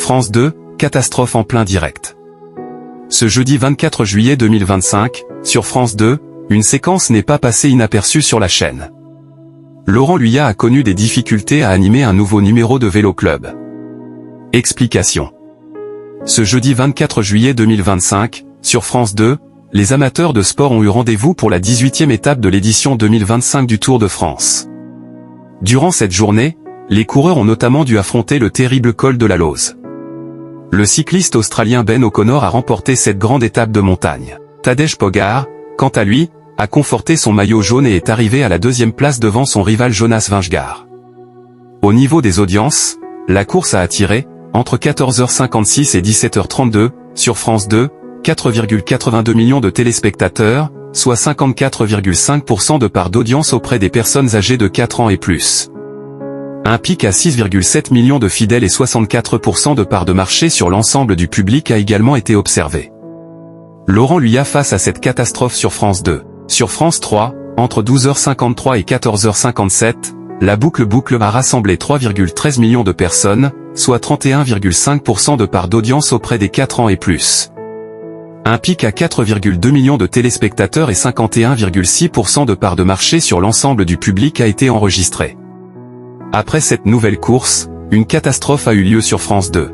France 2, catastrophe en plein direct. Ce jeudi 24 juillet 2025, sur France 2, une séquence n'est pas passée inaperçue sur la chaîne. Laurent Luyat a connu des difficultés à animer un nouveau numéro de Vélo Club. Explication. Ce jeudi 24 juillet 2025, sur France 2, les amateurs de sport ont eu rendez-vous pour la 18e étape de l'édition 2025 du Tour de France. Durant cette journée, les coureurs ont notamment dû affronter le terrible col de la Lose. Le cycliste australien Ben O'Connor a remporté cette grande étape de montagne. Tadej Pogačar, quant à lui, a conforté son maillot jaune et est arrivé à la deuxième place devant son rival Jonas Vingegaard. Au niveau des audiences, la course a attiré, entre 14h56 et 17h32, sur France 2, 4,82 millions de téléspectateurs, soit 54,5% de part d'audience auprès des personnes âgées de 4 ans et plus. Un pic à 6,7 millions de fidèles et 64% de part de marché sur l'ensemble du public a également été observé. Laurent Luyat face à cette catastrophe sur France 2. Sur France 3, entre 12h53 et 14h57, la boucle a rassemblé 3,13 millions de personnes, soit 31,5% de part d'audience auprès des 4 ans et plus. Un pic à 4,2 millions de téléspectateurs et 51,6% de part de marché sur l'ensemble du public a été enregistré. Après cette nouvelle course, une catastrophe a eu lieu sur France 2.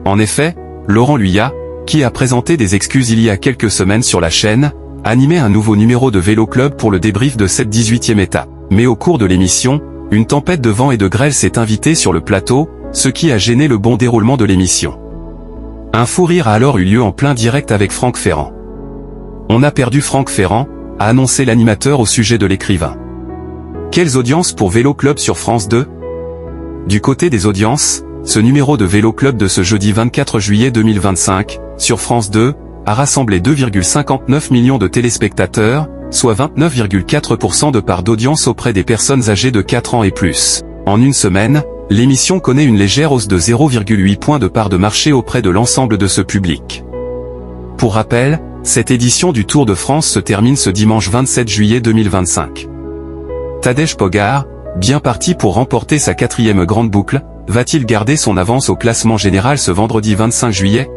En effet, Laurent Luyat, qui a présenté des excuses il y a quelques semaines sur la chaîne, animait un nouveau numéro de Vélo Club pour le débrief de cette 18e étape. Mais au cours de l'émission, une tempête de vent et de grêle s'est invitée sur le plateau, ce qui a gêné le bon déroulement de l'émission. Un fou rire a alors eu lieu en plein direct avec Franck Ferrand. On a perdu Franck Ferrand, a annoncé l'animateur au sujet de l'écrivain. Quelles audiences pour Vélo Club sur France 2? Du côté des audiences, ce numéro de Vélo Club de ce jeudi 24 juillet 2025, sur France 2, a rassemblé 2,59 millions de téléspectateurs, soit 29,4% de part d'audience auprès des personnes âgées de 4 ans et plus. En une semaine, l'émission connaît une légère hausse de 0,8 points de part de marché auprès de l'ensemble de ce public. Pour rappel, cette édition du Tour de France se termine ce dimanche 27 juillet 2025. Tadej Pogačar, bien parti pour remporter sa 4e grande boucle, va-t-il garder son avance au classement général ce vendredi 25 juillet?